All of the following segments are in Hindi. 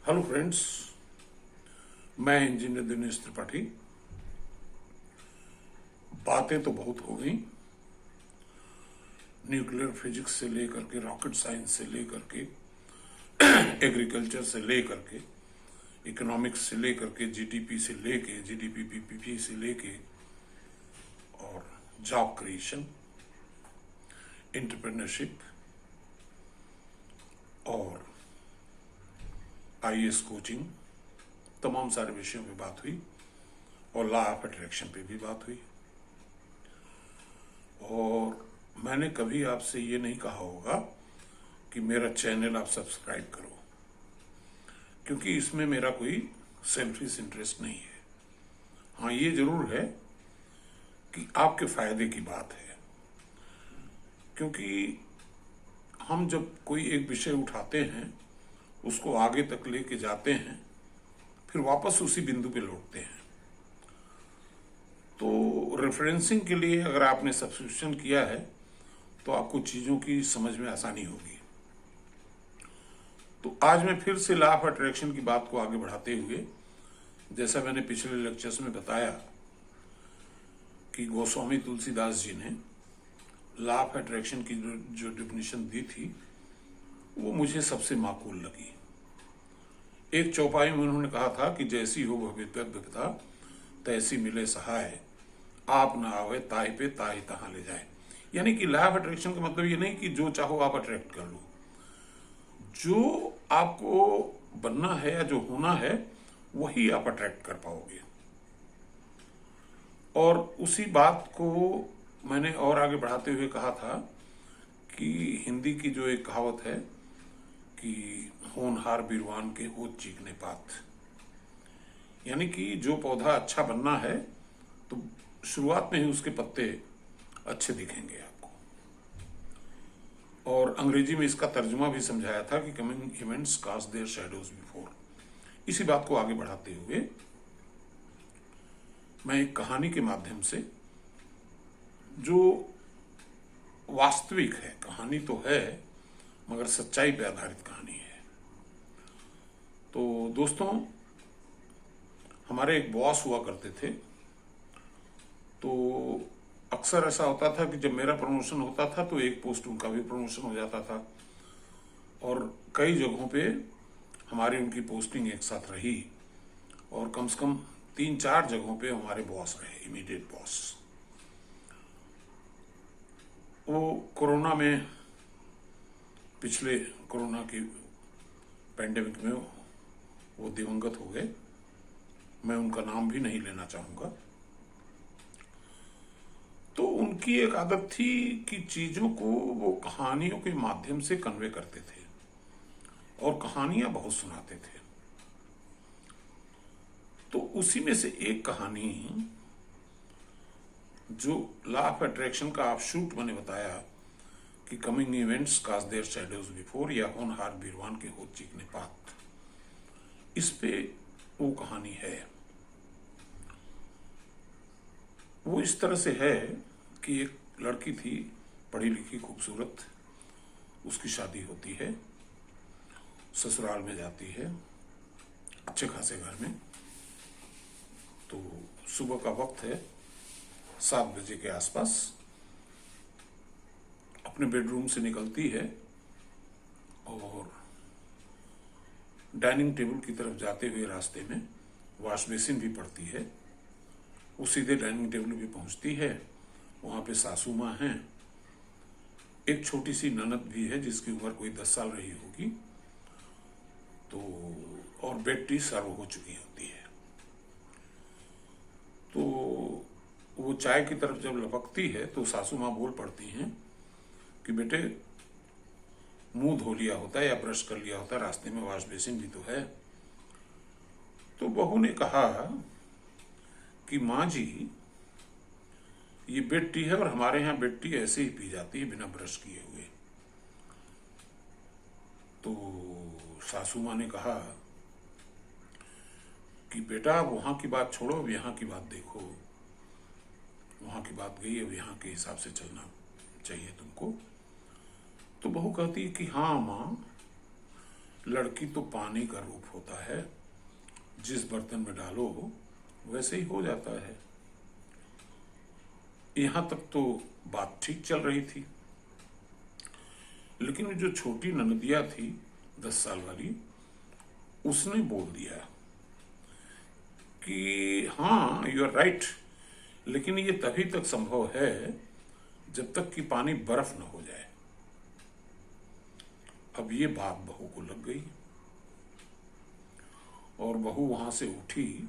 हेलो फ्रेंड्स, मैं इंजीनियर दिनेश त्रिपाठी। बातें तो बहुत हो गई, न्यूक्लियर फिजिक्स से लेकर के रॉकेट साइंस से लेकर के एग्रीकल्चर से लेकर के इकोनॉमिक्स से लेकर के जीडीपी से लेके जीडीपी पीपीपी से लेके और जॉब क्रिएशन, एंटरप्रेन्योरशिप और आईएएस कोचिंग, तमाम सारे विषयों पे बात हुई और लॉ ऑफ अट्रैक्शन पे भी बात हुई। और मैंने कभी आपसे ये नहीं कहा होगा कि मेरा चैनल आप सब्सक्राइब करो, क्योंकि इसमें मेरा कोई सेल्फिश इंटरेस्ट नहीं है। हाँ, ये जरूर है कि आपके फायदे की बात है, क्योंकि हम जब कोई एक विषय उठाते हैं, उसको आगे तक लेके जाते हैं, फिर वापस उसी बिंदु पे लौटते हैं। तो रेफरेंसिंग के लिए अगर आपने सब्सक्रिप्शन किया है तो आपको चीज़ों की समझ में आसानी होगी। तो आज मैं फिर से लॉ ऑफ अट्रैक्शन की बात को आगे बढ़ाते हुए, जैसा मैंने पिछले लेक्चर्स में बताया कि गोस्वामी तुलसीदास जी ने लॉ ऑफ अट्रैक्शन की जो डेफिनेशन दी थी वो मुझे सबसे माकूल लगी। एक चौपाई में उन्होंने कहा था कि जैसी हो भविता तैसी मिले सहाय, आप ना आवे ताई पे ताई तहां ले जाए। यानी कि लॉ ऑफ अट्रैक्शन का मतलब ये नहीं कि जो चाहो आप अट्रैक्ट कर लो, जो आपको बनना है या जो होना है वही आप अट्रैक्ट कर पाओगे। और उसी बात को मैंने और आगे बढ़ाते हुए कहा था कि हिंदी की जो एक कहावत है कि होनहार बीरवान के होत चीखने पात, यानी कि जो पौधा अच्छा बनना है तो शुरुआत में ही उसके पत्ते अच्छे दिखेंगे आपको। और अंग्रेजी में इसका तर्जुमा भी समझाया था कि coming events cast their shadows before. इसी बात को आगे बढ़ाते हुए मैं एक कहानी के माध्यम से, जो वास्तविक है, कहानी तो है मगर सच्चाई पर आधारित कहानी है। तो दोस्तों, हमारे एक बॉस हुआ करते थे, तो अक्सर ऐसा होता था कि जब मेरा प्रमोशन होता था तो एक पोस्ट उनका भी प्रमोशन हो जाता था, और कई जगहों पे हमारी उनकी पोस्टिंग एक साथ रही, और कम से कम 3-4 जगहों पे हमारे बॉस रहे, इमीडिएट बॉस। वो कोरोना में, पिछले कोरोना की पैंडेमिक में वो दिवंगत हो गए। मैं उनका नाम भी नहीं लेना चाहूंगा। तो उनकी एक आदत थी कि चीजों को वो कहानियों के माध्यम से कन्वे करते थे और कहानियां बहुत सुनाते थे। तो उसी में से एक कहानी जो लॉ ऑफ अट्रैक्शन का ऑफशूट मैंने बताया कि coming events cast their shadows before, या होनहार बीरवान के होत चीखने पात, इस पे वो कहानी है। वो इस तरह से है कि एक लड़की थी, पढ़ी लिखी खूबसूरत, उसकी शादी होती है, ससुराल में जाती है अच्छे खासे घर में। तो सुबह का वक्त है, 7 बजे के आसपास अपने बेडरूम से निकलती है और डाइनिंग टेबल की तरफ जाते हुए रास्ते में वॉश बेसिन भी पड़ती है। वो सीधे डाइनिंग टेबल भी पहुंचती है। वहां पे सासू माँ हैं, एक छोटी सी ननद भी है जिसकी उम्र कोई 10 साल रही होगी, तो और बेड टी सर्व हो चुकी होती है। तो वो चाय की तरफ जब लपकती है तो सासू माँ बोल पड़ती हैं कि बेटे, मुंह धो लिया होता है या ब्रश कर लिया होता है, रास्ते में वॉश बेसिन भी तो है। तो बहू ने कहा कि माँ जी, ये बेड टी है और हमारे यहाँ बेड टी ऐसे ही पी जाती है बिना ब्रश किए हुए। तो सासू माँ ने कहा कि बेटा, वहां की बात छोड़ो, अब यहाँ की बात देखो। वहां की बात गई, अब यहाँ के हिसाब से चलना चाहिए तुमको। तो बहू कहती है कि हाँ माँ, लड़की तो पानी का रूप होता है, जिस बर्तन में डालो वैसे ही हो जाता है। यहां तक तो बात ठीक चल रही थी, लेकिन जो छोटी ननदिया थी 10 साल वाली, उसने बोल दिया कि हाँ यू आर राइट, लेकिन ये तभी तक संभव है जब तक कि पानी बर्फ न हो जाए। अब ये बात बहू को लग गई और बहू वहां से उठी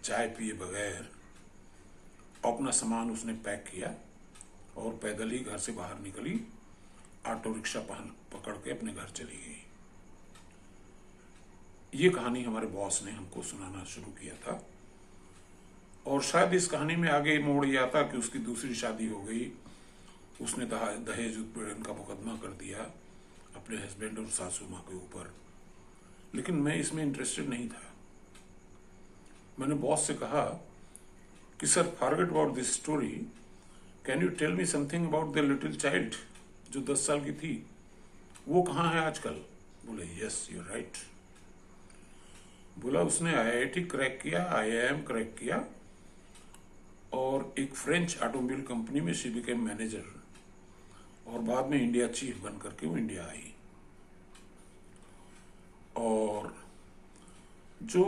चाय पिए बगैर। अपना सामान उसने पैक किया और पैदल ही घर से बाहर निकली, ऑटो रिक्शा पकड़ के अपने घर चली गई। ये कहानी हमारे बॉस ने हमको सुनाना शुरू किया था और शायद इस कहानी में आगे मोड़ ये आता कि उसकी दूसरी शादी हो गई, उसने दहेज उत्पीड़न का मुकदमा कर दिया अपने हस्बैंड और सासू माँ के ऊपर। लेकिन मैं इसमें इंटरेस्टेड नहीं था। मैंने बॉस से कहा कि sir, forget about this story, can you tell me something about the little child जो 10 साल की थी, वो कहाँ है आजकल? बोले यस यू राइट। बोला उसने IIT क्रैक किया, IIM क्रैक किया और एक फ्रेंच ऑटोमोबाइल कंपनी में शी बिकेम मैनेजर और बाद में इंडिया चीफ बन करके वो इंडिया आई। और जो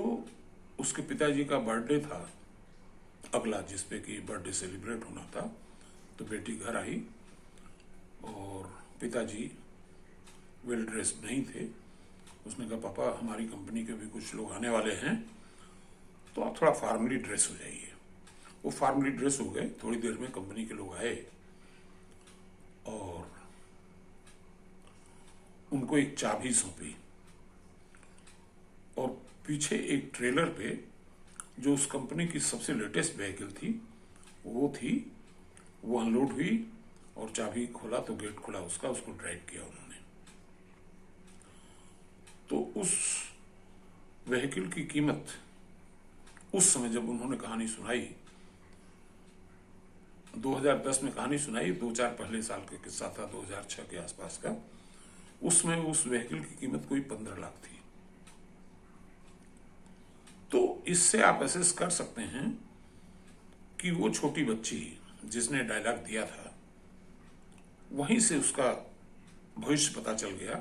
उसके पिताजी का बर्थडे था अगला, जिसपे कि बर्थडे सेलिब्रेट होना था, तो बेटी घर आई और पिताजी वेल ड्रेस्ड नहीं थे। उसने कहा पापा, हमारी कंपनी के भी कुछ लोग आने वाले हैं, तो आप थोड़ा फॉर्मली ड्रेस हो जाइए। वो फॉर्मली ड्रेस हो गए। थोड़ी देर में कंपनी के लोग आए और उनको एक चाबी सौंपी और पीछे एक ट्रेलर पे जो उस कंपनी की सबसे लेटेस्ट व्हीकल थी वो थी, वो अनलोड हुई और चाबी खोला तो गेट खुला उसका, उसको ड्राइव किया उन्होंने। तो उस व्हीकल की कीमत उस समय जब उन्होंने कहानी सुनाई, 2010 में कहानी सुनाई, 2-4 पहले साल का किस्सा था, 2006 के आसपास का। उसमें उस व्हीकल की कीमत कोई 15 लाख थी। तो इससे आप असेस कर सकते हैं कि वो छोटी बच्ची जिसने डायलॉग दिया था, वहीं से उसका भविष्य पता चल गया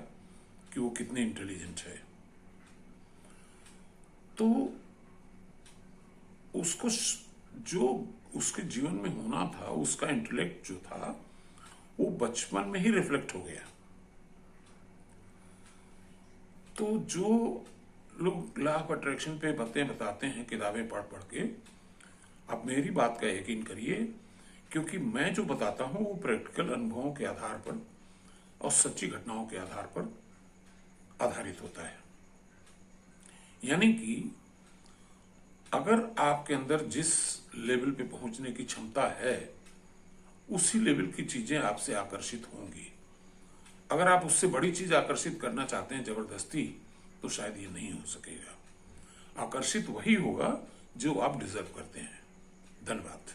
कि वो कितने इंटेलिजेंट है। तो उसको जो उसके जीवन में होना था, उसका इंटेलेक्ट जो था, वो बचपन में ही रिफ्लेक्ट हो गया। तो जो लोग लॉ ऑफ अट्रैक्शन पे बातें बताते हैं किताबें पढ़ पढ़ के, आप मेरी बात का यकीन करिए, क्योंकि मैं जो बताता हूं वो प्रैक्टिकल अनुभवों के आधार पर और सच्ची घटनाओं के आधार पर आधारित होता है। यानी कि अगर आपके अंदर जिस लेवल पे पहुंचने की क्षमता है, उसी लेवल की चीजें आपसे आकर्षित होंगी। अगर आप उससे बड़ी चीज आकर्षित करना चाहते हैं जबरदस्ती, तो शायद ये नहीं हो सकेगा। आकर्षित वही होगा जो आप डिजर्व करते हैं। धन्यवाद।